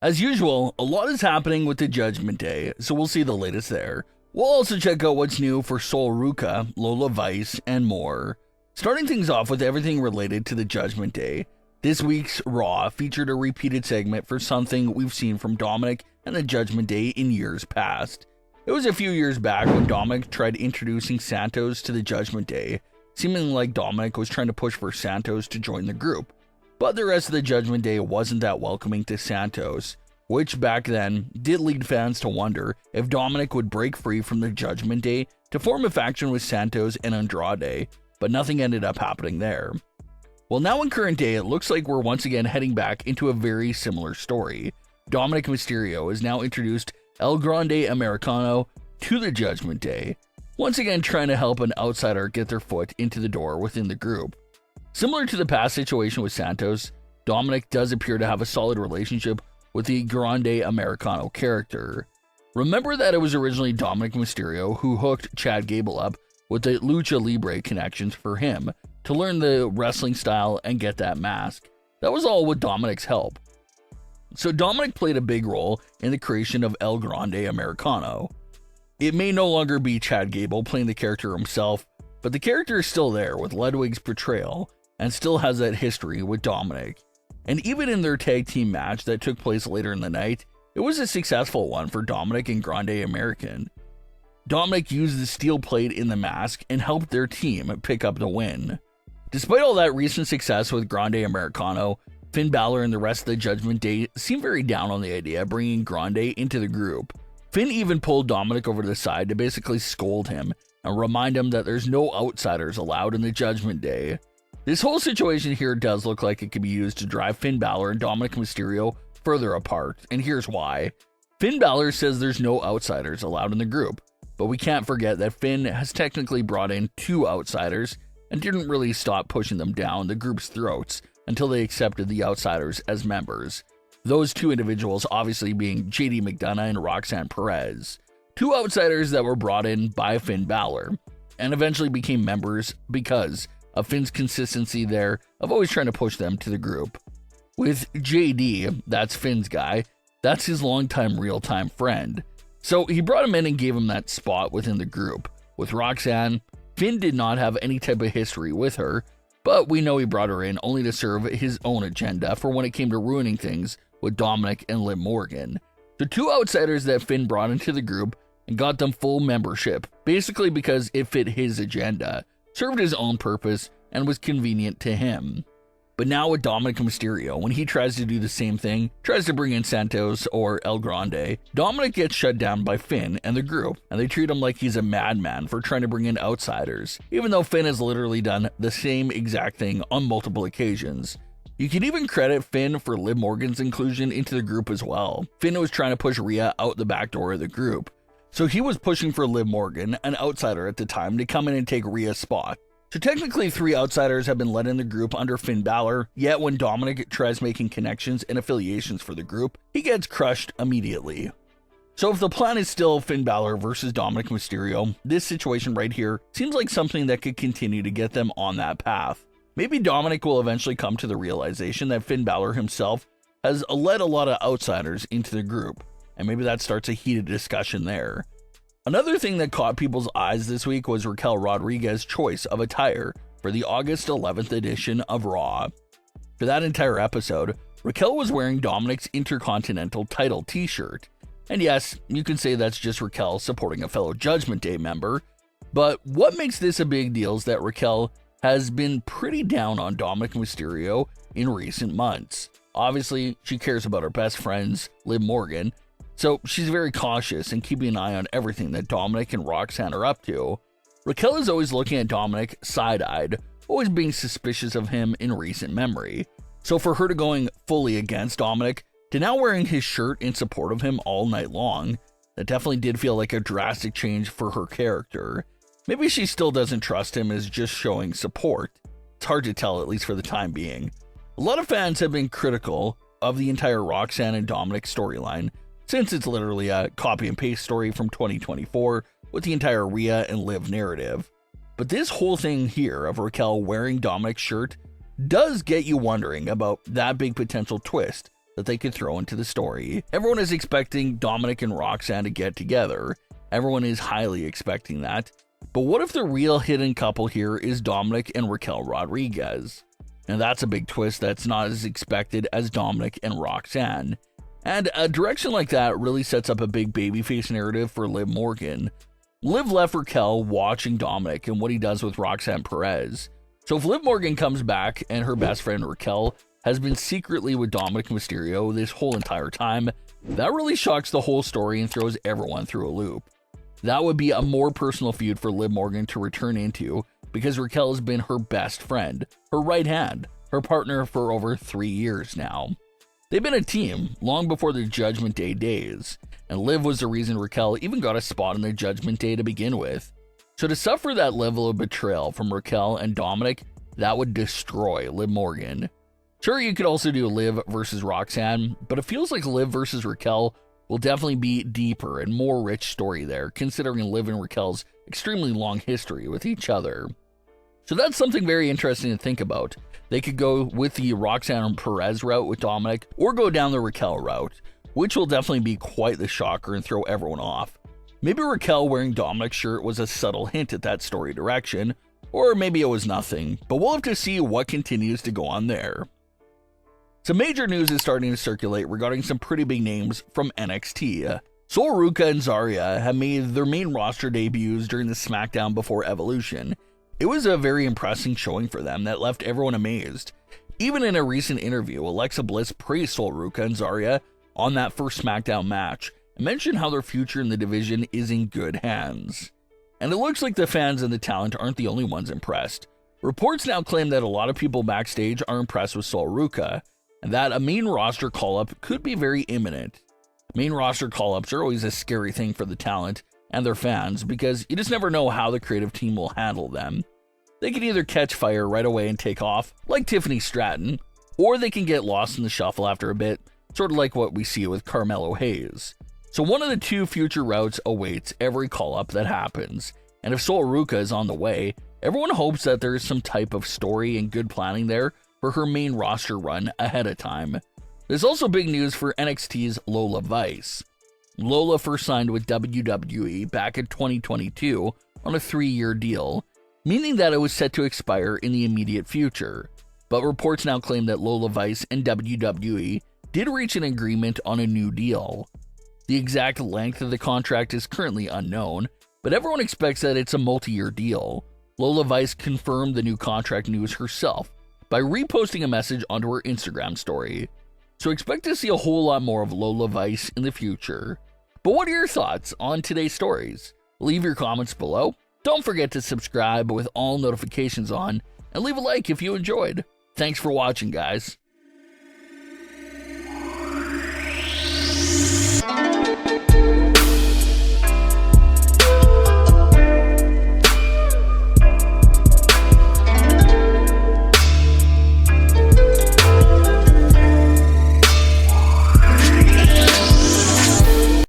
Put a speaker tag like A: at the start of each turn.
A: As usual, a lot is happening with the Judgment Day, so we'll see the latest there. We'll also check out what's new for Sol Ruca, Lola Vice, and more. Starting things off with everything related to the Judgment Day, this week's Raw featured a repeated segment for something we've seen from Dominik and the Judgment Day in years past. It was a few years back when Dominik tried introducing Santos to the Judgment Day, seeming like Dominik was trying to push for Santos to join the group. But the rest of the Judgment Day wasn't that welcoming to Santos, which back then did lead fans to wonder if Dominik would break free from the Judgment Day to form a faction with Santos and Andrade, but nothing ended up happening there. Well, now in current day, it looks like we're once again heading back into a very similar story. Dominik Mysterio has now introduced El Grande Americano to the Judgment Day, once again trying to help an outsider get their foot into the door within the group. Similar to the past situation with Santos, Dominik does appear to have a solid relationship with the Grande Americano character. Remember that it was originally Dominik Mysterio who hooked Chad Gable up with the Lucha Libre connections for him to learn the wrestling style and get that mask. That was all with Dominik's help. So Dominik played a big role in the creation of El Grande Americano. It may no longer be Chad Gable playing the character himself, but the character is still there with Ludwig's portrayal and still has that history with Dominik. And even in their tag team match that took place later in the night, it was a successful one for Dominik and Grande American. Dominik used the steel plate in the mask and helped their team pick up the win. Despite all that recent success with Grande Americano, Finn Balor and the rest of the Judgment Day seem very down on the idea of bringing Grande into the group. Finn even pulled Dominik over to the side to basically scold him and remind him that there's no outsiders allowed in the Judgment Day. This whole situation here does look like it could be used to drive Finn Balor and Dominik Mysterio further apart, and here's why. Finn Balor says there's no outsiders allowed in the group, but we can't forget that Finn has technically brought in 2 outsiders and didn't really stop pushing them down the group's throats until they accepted the outsiders as members. Those 2 individuals obviously being JD McDonough and Roxanne Perez. 2 outsiders that were brought in by Finn Balor and eventually became members because of Finn's consistency there of always trying to push them to the group. With JD, that's Finn's guy, that's his longtime real-time friend. So he brought him in and gave him that spot within the group. With Roxanne, Finn did not have any type of history with her, but we know he brought her in only to serve his own agenda for when it came to ruining things with Dominik and Liv Morgan. The 2 outsiders that Finn brought into the group and got them full membership, basically because it fit his agenda, served his own purpose, and was convenient to him. But now with Dominik Mysterio, when he tries to do the same thing, tries to bring in Santos or El Grande, Dominik gets shut down by Finn and the group, and they treat him like he's a madman for trying to bring in outsiders, even though Finn has literally done the same exact thing on multiple occasions. You can even credit Finn for Liv Morgan's inclusion into the group as well. Finn was trying to push Rhea out the back door of the group, so he was pushing for Liv Morgan, an outsider at the time, to come in and take Rhea's spot. So technically 3 outsiders have been let in the group under Finn Balor, yet when Dominik tries making connections and affiliations for the group, he gets crushed immediately. So if the plan is still Finn Balor versus Dominik Mysterio, this situation right here seems like something that could continue to get them on that path. Maybe Dominik will eventually come to the realization that Finn Balor himself has led a lot of outsiders into the group, and maybe that starts a heated discussion there. Another thing that caught people's eyes this week was Raquel Rodriguez's choice of attire for the August 11th edition of Raw. For that entire episode, Raquel was wearing Dominik's Intercontinental title t-shirt. And yes, you can say that's just Raquel supporting a fellow Judgment Day member, but what makes this a big deal is that Raquel has been pretty down on Dominik Mysterio in recent months. Obviously, she cares about her best friends, Liv Morgan, so she's very cautious and keeping an eye on everything that Dominik and Roxanne are up to. Raquel is always looking at Dominik side-eyed, always being suspicious of him in recent memory. So for her to going fully against Dominik, to now wearing his shirt in support of him all night long, that definitely did feel like a drastic change for her character. Maybe she still doesn't trust him as just showing support. It's hard to tell, at least for the time being. A lot of fans have been critical of the entire Roxanne and Dominik storyline, since it's literally a copy and paste story from 2024 with the entire Rhea and Liv narrative. But this whole thing here of Raquel wearing Dominik's shirt does get you wondering about that big potential twist that they could throw into the story. Everyone is expecting Dominik and Roxanne to get together. Everyone is highly expecting that. But what if the real hidden couple here is Dominik and Raquel Rodriguez? And that's a big twist that's not as expected as Dominik and Roxanne. And a direction like that really sets up a big babyface narrative for Liv Morgan. Liv left Raquel watching Dominik and what he does with Roxanne Perez. So if Liv Morgan comes back and her best friend Raquel has been secretly with Dominik Mysterio this whole entire time, that really shocks the whole story and throws everyone through a loop. That would be a more personal feud for Liv Morgan to return into, because Raquel has been her best friend, her right hand, her partner for over 3 years now. They've been a team long before the Judgment Day days, and Liv was the reason Raquel even got a spot in the Judgment Day to begin with. So to suffer that level of betrayal from Raquel and Dominik, that would destroy Liv Morgan. Sure, you could also do Liv versus Roxanne, but it feels like Liv versus Raquel will definitely be deeper and more rich story there, considering Liv and Raquel's extremely long history with each other. So that's something very interesting to think about. They could go with the Roxanne and Perez route with Dominik, or go down the Raquel route, which will definitely be quite the shocker and throw everyone off. Maybe Raquel wearing Dominik's shirt was a subtle hint at that story direction, or maybe it was nothing, but we'll have to see what continues to go on there. Some major news is starting to circulate regarding some pretty big names from NXT. Sol, Ruca, and Zarya have made their main roster debuts during the SmackDown Before Evolution. It was a very impressive showing for them that left everyone amazed. Even in a recent interview, Alexa Bliss praised Sol, Ruca, and Zarya on that first SmackDown match and mentioned how their future in the division is in good hands. And it looks like the fans and the talent aren't the only ones impressed. Reports now claim that a lot of people backstage are impressed with Sol, Ruca, and that a main roster call-up could be very imminent. Main roster call-ups are always a scary thing for the talent and their fans because you just never know how the creative team will handle them. They can either catch fire right away and take off, like Tiffany Stratton, or they can get lost in the shuffle after a bit, sort of like what we see with Carmelo Hayes. So one of the two future routes awaits every call-up that happens, and if Sol, Ruca is on the way, everyone hopes that there is some type of story and good planning there for her main roster run ahead of time. There's also big news for NXT's Lola Vice. Lola first signed with WWE back in 2022 on a 3-year deal, meaning that it was set to expire in the immediate future. But reports now claim that Lola Vice and WWE did reach an agreement on a new deal. The exact length of the contract is currently unknown, but everyone expects that it's a multi-year deal. Lola Vice confirmed the new contract news herself by reposting a message onto her Instagram story. So expect to see a whole lot more of Lola Vice in the future. But what are your thoughts on today's stories? Leave your comments below. Don't forget to subscribe with all notifications on, and leave a like if you enjoyed. Thanks for watching, guys.